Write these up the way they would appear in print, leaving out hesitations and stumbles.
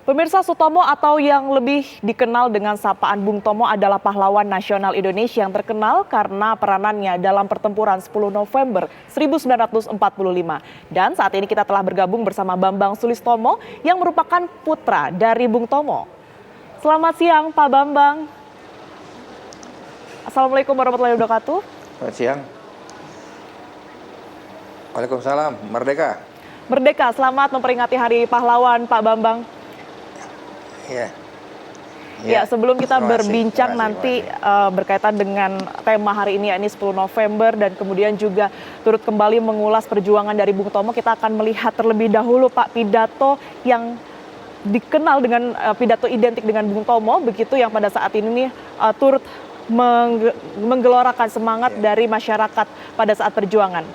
Pemirsa, Sutomo atau yang lebih dikenal dengan sapaan Bung Tomo adalah pahlawan nasional Indonesia yang terkenal karena peranannya dalam pertempuran 10 November 1945. Dan saat ini kita telah bergabung bersama Bambang Sulistomo yang merupakan putra dari Bung Tomo. Selamat siang Pak Bambang. Assalamualaikum warahmatullahi wabarakatuh. Selamat siang. Waalaikumsalam. Merdeka. Merdeka, selamat memperingati Hari Pahlawan Pak Bambang. Iya. Ya, sebelum kita Terima kasih, berbincang terima nanti kasih. berkaitan dengan tema hari ini, yakni 10 November, dan kemudian juga turut kembali mengulas perjuangan dari Bung Tomo, kita akan melihat terlebih dahulu Pak pidato yang dikenal dengan pidato identik dengan Bung Tomo, begitu yang pada saat ini turut menggelorakan semangat dari masyarakat pada saat perjuangan.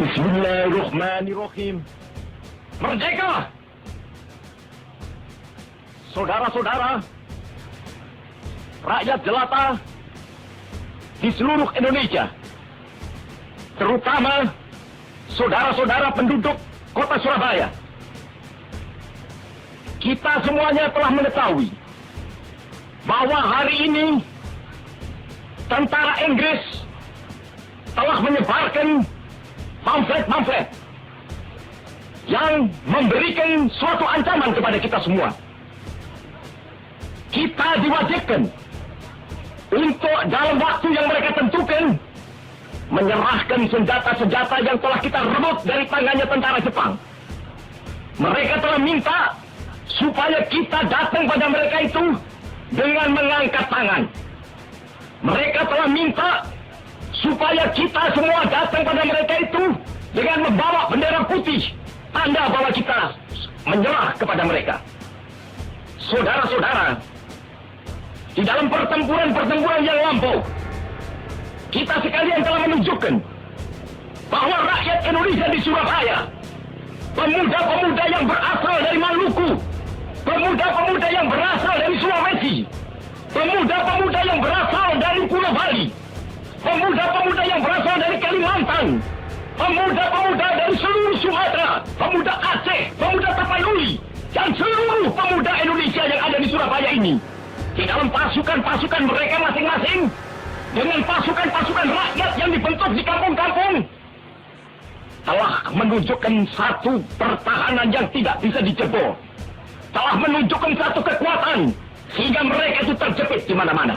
Bismillahirrahmanirrahim. Merdeka! Saudara-saudara, rakyat jelata di seluruh Indonesia, terutama saudara-saudara penduduk kota Surabaya, kita semuanya telah mengetahui bahwa hari ini tentara Inggris telah menyebarkan pamflet-pamflet yang memberikan suatu ancaman kepada kita semua. Kita diwajibkan untuk dalam waktu yang mereka tentukan menyerahkan senjata-senjata yang telah kita rebut dari tangannya tentara Jepang. Mereka telah minta supaya kita datang pada mereka itu dengan mengangkat tangan. Mereka telah minta supaya kita semua datang pada mereka itu dengan membawa bendera putih, tanda bahwa kita menyerah kepada mereka. Saudara-saudara, di dalam pertempuran-pertempuran yang lampau, kita sekalian telah menunjukkan bahwa rakyat Indonesia di Surabaya, pemuda-pemuda yang berasal dari Maluku, pemuda-pemuda yang berasal dari Sulawesi, pemuda-pemuda yang berasal dari Pulau Bali, pemuda-pemuda yang berasal dari Kalimantan, pemuda-pemuda dari seluruh Sumatera, pemuda Aceh, pemuda Tapanuli, dan seluruh pemuda Indonesia yang ada di Surabaya ini, di dalam pasukan-pasukan mereka masing-masing, dengan pasukan-pasukan rakyat yang dibentuk di kampung-kampung, telah menunjukkan satu pertahanan yang tidak bisa dijebol, telah menunjukkan satu kekuatan, sehingga mereka itu terjepit di mana-mana.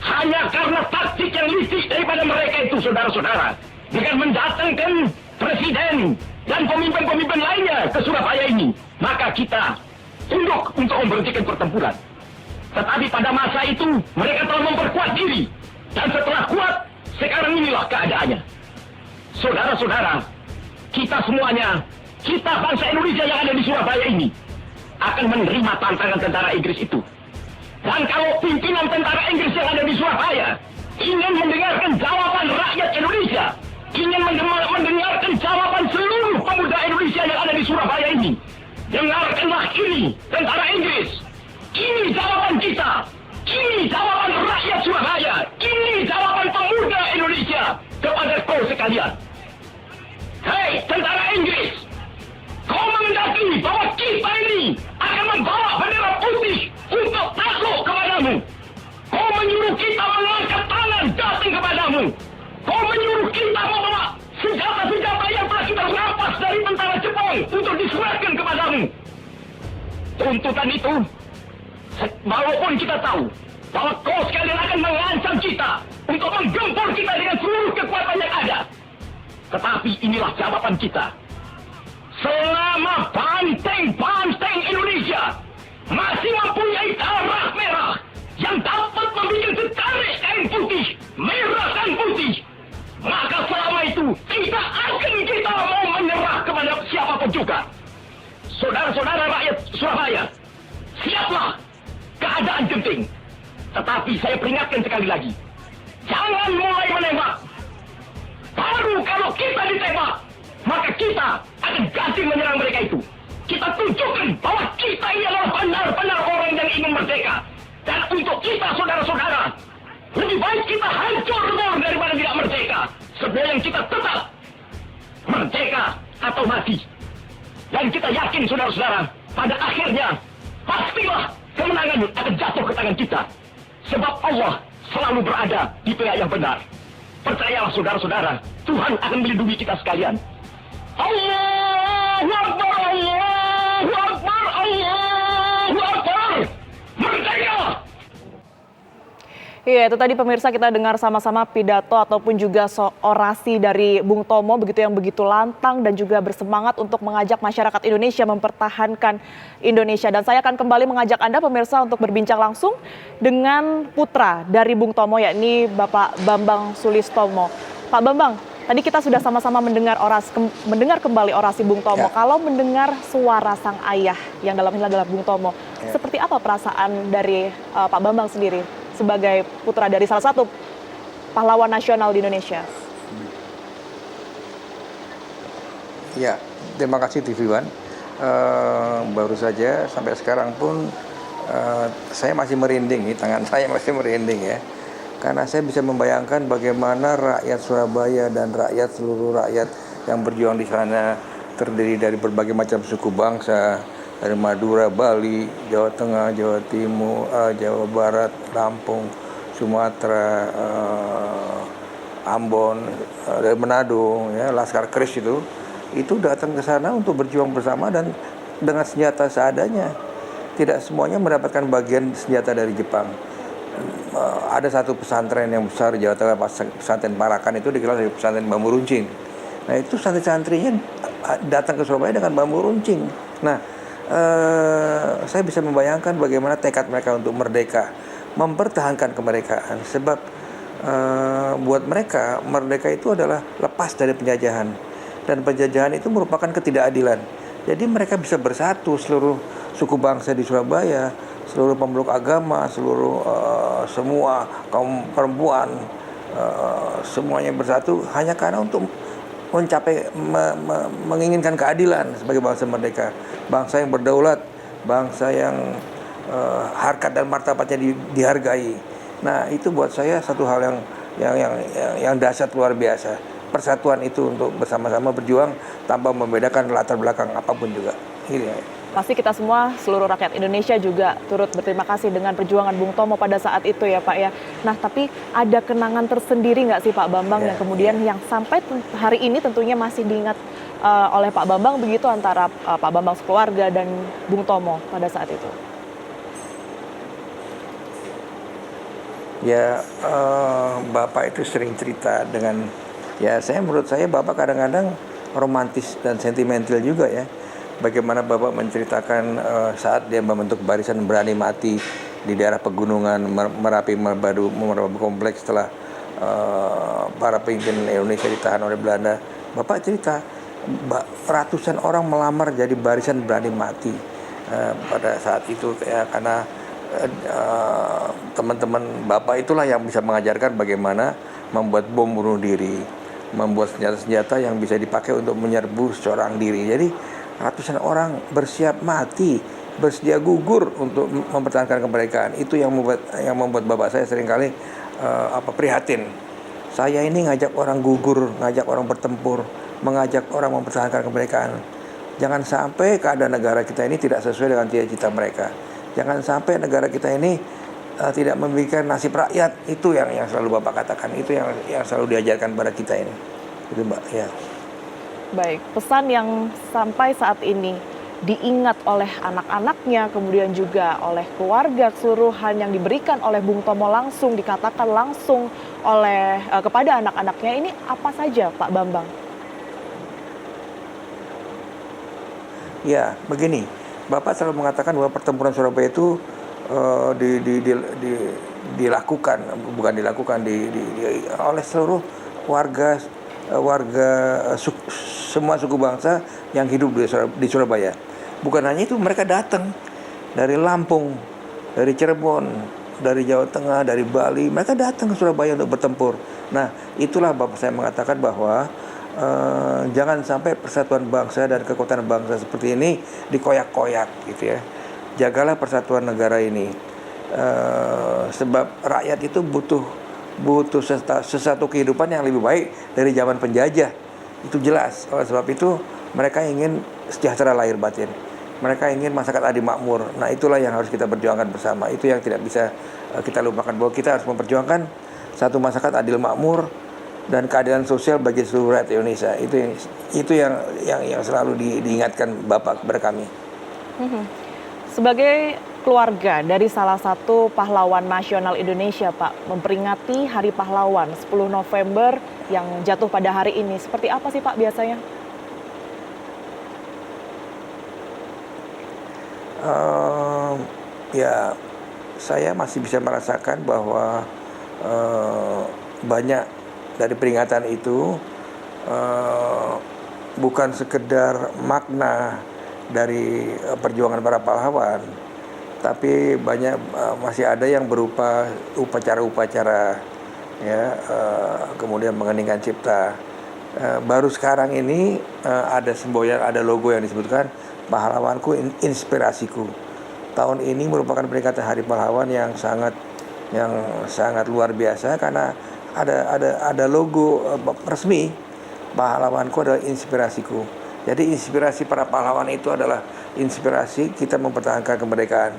Hanya karena taktik yang licik daripada mereka itu, saudara-saudara, dengan mendatangkan presiden dan pemimpin-pemimpin lainnya ke Surabaya ini, maka kita tunduk untuk memberhentikan pertempuran. Tetapi pada masa itu mereka telah memperkuat diri, dan setelah kuat, sekarang inilah keadaannya. Saudara-saudara, kita semuanya, kita bangsa Indonesia yang ada di Surabaya ini, akan menerima tantangan tentara Inggris itu. Dan kalau pimpinan tentara Inggris yang ada di Surabaya ingin mendengarkan jawaban rakyat Indonesia, ingin mendengarkan jawaban seluruh pemuda Indonesia yang ada di Surabaya ini, dengarkanlah ini, tentara Inggris. Ini jawaban kita. Ini jawaban rakyat Surabaya. Ini jawaban pemuda Indonesia kepada kau sekalian. Hei, tentara Inggris, kau menghendaki bahwa kita ini akan membawa bendera putih untuk takluk kepadamu. Kau menyuruh kita mengangkat tangan datang kepadamu. Kau menyuruh kita membawa senjata-senjata yang telah kita rampas dari tentara Jepang untuk diserahkan kepadamu. Tuntutan itu, walaupun kita tahu bahwa kau sekalian akan mengancam kita untuk menggempur kita dengan seluruh kekuatan yang ada, tetapi inilah jawaban kita. Selama banteng-banteng Indonesia masih mempunyai darah merah yang dapat membuat setarik kain putih, merah dan putih, maka selama itu kita mau menyerah kepada siapapun juga. Saudara-saudara rakyat Surabaya, siaplah, keadaan genting. Tetapi saya peringatkan sekali lagi, jangan mulai menembak. Baru kalau kita ditembak, maka kita akan ganti menyerang mereka itu. Kita tunjukkan bahwa kita ini adalah benar-benar orang yang ingin merdeka. Dan untuk kita, saudara-saudara, lebih baik kita hancur daripada tidak merdeka. Sebelum kita tetap merdeka atau mati. Dan kita yakin, saudara-saudara, pada akhirnya pastilah kemenangan akan jatuh ke tangan kita. Sebab Allah selalu berada di pihak yang benar. Percayalah saudara-saudara, Tuhan akan melindungi kita sekalian. Allahu Akbar, Allahu Akbar, Allahu Akbar. Merdeka! Iya, itu tadi pemirsa kita dengar sama-sama pidato ataupun juga orasi dari Bung Tomo begitu yang begitu lantang dan juga bersemangat untuk mengajak masyarakat Indonesia mempertahankan Indonesia. Dan saya akan kembali mengajak Anda pemirsa untuk berbincang langsung dengan putra dari Bung Tomo yakni Bapak Bambang Sulistomo. Pak Bambang, tadi kita sudah sama-sama mendengar kembali orasi Bung Tomo. Ya. Kalau mendengar suara sang ayah yang dalam ini adalah Bung Tomo, seperti apa perasaan dari Pak Bambang sendiri sebagai putra dari salah satu pahlawan nasional di Indonesia? Ya, terima kasih TV One. Baru saja sampai sekarang pun saya masih merinding, tangan saya masih merinding ya. Karena saya bisa membayangkan bagaimana rakyat Surabaya dan seluruh rakyat yang berjuang di sana terdiri dari berbagai macam suku bangsa, dari Madura, Bali, Jawa Tengah, Jawa Timur, Jawa Barat, Lampung, Sumatera, Ambon, dari Manado, ya, Laskar Kris itu datang ke sana untuk berjuang bersama dan dengan senjata seadanya. Tidak semuanya mendapatkan bagian senjata dari Jepang. Ada satu pesantren yang besar di Jawa Tengah, pesantren Parakan itu dikenal sebagai pesantren bambu runcing. Nah itu santri-santrinya datang ke Surabaya dengan bambu runcing. Nah saya bisa membayangkan bagaimana tekad mereka untuk merdeka, mempertahankan kemerdekaan. Sebab buat mereka, merdeka itu adalah lepas dari penjajahan. Dan penjajahan itu merupakan ketidakadilan. Jadi mereka bisa bersatu, seluruh suku bangsa di Surabaya, seluruh pemeluk agama, semua kaum perempuan, semuanya bersatu hanya karena untuk mencapai menginginkan keadilan sebagai bangsa merdeka, bangsa yang berdaulat, bangsa yang harkat dan martabatnya dihargai. Nah itu buat saya satu hal yang dahsyat luar biasa. Persatuan itu untuk bersama-sama berjuang tanpa membedakan latar belakang apapun juga. Gitu ya. Pasti kita semua, seluruh rakyat Indonesia juga turut berterima kasih dengan perjuangan Bung Tomo pada saat itu ya Pak ya. Nah tapi ada kenangan tersendiri nggak sih Pak Bambang yang kemudian yang sampai hari ini tentunya masih diingat oleh Pak Bambang begitu antara Pak Bambang sekeluarga dan Bung Tomo pada saat itu? Ya Bapak itu sering cerita dengan, menurut saya Bapak kadang-kadang romantis dan sentimental juga ya. Bagaimana Bapak menceritakan saat dia membentuk barisan berani mati di daerah pegunungan Merapi Merbadu kompleks setelah para pemimpin Indonesia ditahan oleh Belanda. Bapak cerita ratusan orang melamar jadi barisan berani mati pada saat itu ya, karena teman-teman Bapak itulah yang bisa mengajarkan bagaimana membuat bom bunuh diri, membuat senjata-senjata yang bisa dipakai untuk menyerbu seorang diri. Jadi ratusan orang bersiap mati, bersedia gugur untuk mempertahankan kemerdekaan. Itu yang membuat Bapak saya seringkali prihatin. Saya ini ngajak orang gugur, ngajak orang bertempur, mengajak orang mempertahankan kemerdekaan. Jangan sampai keadaan negara kita ini tidak sesuai dengan cita-cita mereka. Jangan sampai negara kita ini tidak memikirkan nasib rakyat. Itu yang selalu Bapak katakan. Itu yang selalu diajarkan pada kita ini. Itu Mbak, ya. Baik, pesan yang sampai saat ini diingat oleh anak-anaknya, kemudian juga oleh keluarga keseluruhan yang diberikan oleh Bung Tomo langsung, dikatakan langsung oleh kepada anak-anaknya, ini apa saja Pak Bambang? Ya, begini, Bapak selalu mengatakan bahwa pertempuran Surabaya itu dilakukan oleh seluruh warga semua suku bangsa yang hidup di Surabaya. Bukan hanya itu, mereka datang dari Lampung, dari Cirebon, dari Jawa Tengah, dari Bali, mereka datang ke Surabaya untuk bertempur. Nah, itulah Bapak saya mengatakan bahwa jangan sampai persatuan bangsa dan kekuatan bangsa seperti ini dikoyak-koyak gitu ya. Jagalah persatuan negara ini. Sebab rakyat itu butuh sesuatu kehidupan yang lebih baik dari zaman penjajah. Itu jelas. Oleh sebab itu mereka ingin sejahtera lahir batin. Mereka ingin masyarakat adil makmur. Nah, itulah yang harus kita perjuangkan bersama. Itu yang tidak bisa kita lupakan, bahwa kita harus memperjuangkan satu masyarakat adil makmur dan keadilan sosial bagi seluruh rakyat Indonesia. Itu yang selalu diingatkan Bapak kepada kami. Sebagai keluarga dari salah satu pahlawan nasional Indonesia, Pak, memperingati Hari Pahlawan 10 November yang jatuh pada hari ini, seperti apa sih Pak biasanya? Ya, saya masih bisa merasakan bahwa banyak dari peringatan itu bukan sekedar makna dari perjuangan para pahlawan, tapi banyak masih ada yang berupa upacara-upacara, ya, kemudian mengeningkan cipta. Baru sekarang ini ada semboyan, ada logo yang disebutkan pahlawanku, inspirasiku. Tahun ini merupakan peringatan Hari Pahlawan yang sangat luar biasa, karena ada logo resmi, pahlawanku adalah inspirasiku. Jadi inspirasi para pahlawan itu adalah inspirasi kita mempertahankan kemerdekaan,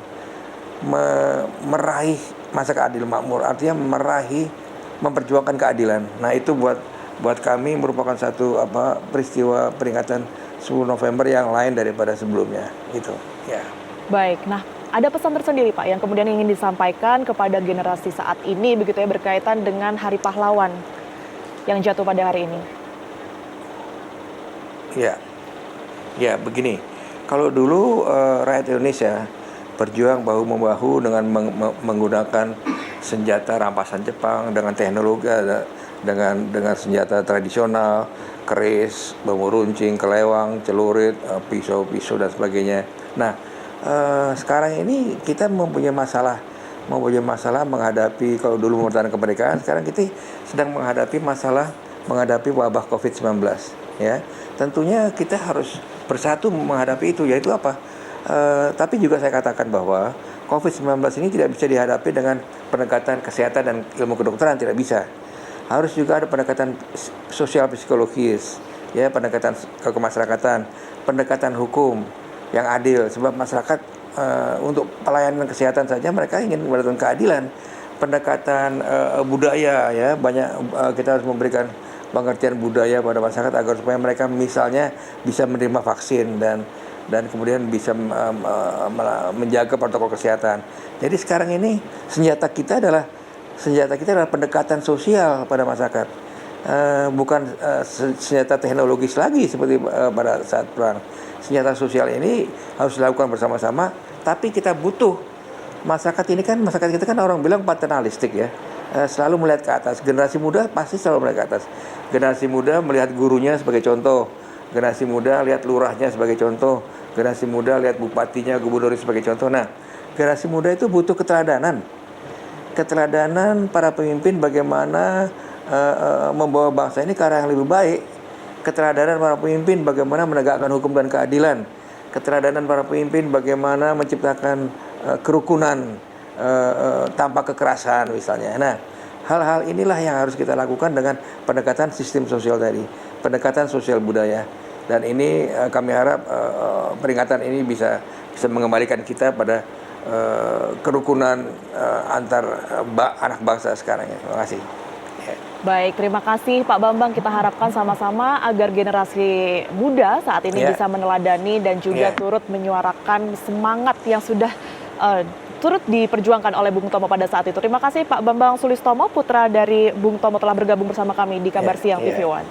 meraih masa keadilan makmur, artinya memperjuangkan keadilan. Nah, itu buat kami merupakan satu peristiwa peringatan 10 November yang lain daripada sebelumnya, gitu. Ya. Baik, nah ada pesan tersendiri Pak yang kemudian ingin disampaikan kepada generasi saat ini begitu ya, berkaitan dengan Hari Pahlawan yang jatuh pada hari ini. Ya, begini. Kalau dulu rakyat Indonesia berjuang bahu-membahu dengan menggunakan senjata rampasan Jepang, dengan teknologi, dengan senjata tradisional, keris, bambu runcing, kelewang, celurit, pisau-pisau dan sebagainya. Nah, sekarang ini kita mempunyai masalah menghadapi, kalau dulu mempertahankan kemerdekaan, sekarang kita sedang menghadapi wabah COVID-19, ya. Tentunya kita harus bersatu menghadapi itu, yaitu apa? Tapi juga saya katakan bahwa COVID-19 ini tidak bisa dihadapi dengan pendekatan kesehatan dan ilmu kedokteran, tidak bisa. Harus juga ada pendekatan sosial psikologis, ya, pendekatan kemasyarakatan, pendekatan hukum yang adil, sebab masyarakat untuk pelayanan kesehatan saja mereka ingin mendapatkan keadilan. Pendekatan budaya, ya, banyak kita harus memberikan pengertian budaya pada masyarakat agar supaya mereka misalnya bisa menerima vaksin dan kemudian bisa menjaga protokol kesehatan. Jadi sekarang ini senjata kita adalah pendekatan sosial pada masyarakat, bukan senjata teknologis lagi seperti pada saat perang. Senjata sosial ini harus dilakukan bersama-sama, tapi kita butuh masyarakat kita kan orang bilang paternalistik, ya, selalu melihat ke atas. Generasi muda pasti selalu melihat ke atas. Generasi muda melihat gurunya sebagai contoh, generasi muda lihat lurahnya sebagai contoh, generasi muda lihat bupatinya, gubernurnya sebagai contoh. Nah, generasi muda itu butuh keteladanan para pemimpin bagaimana membawa bangsa ini ke arah yang lebih baik. Keteladanan para pemimpin bagaimana menegakkan hukum dan keadilan. Keteladanan para pemimpin bagaimana menciptakan kerukunan tanpa kekerasan misalnya. Nah, hal-hal inilah yang harus kita lakukan dengan pendekatan sistem sosial tadi, pendekatan sosial budaya. Dan ini kami harap peringatan ini bisa mengembalikan kita pada kerukunan antar anak bangsa sekarang. Terima kasih. Baik, terima kasih Pak Bambang. Kita harapkan sama-sama agar generasi muda saat ini bisa meneladani dan juga turut menyuarakan semangat yang sudah turut diperjuangkan oleh Bung Tomo pada saat itu. Terima kasih Pak Bambang Sulistomo, putra dari Bung Tomo, telah bergabung bersama kami di Kabar Siang TV One.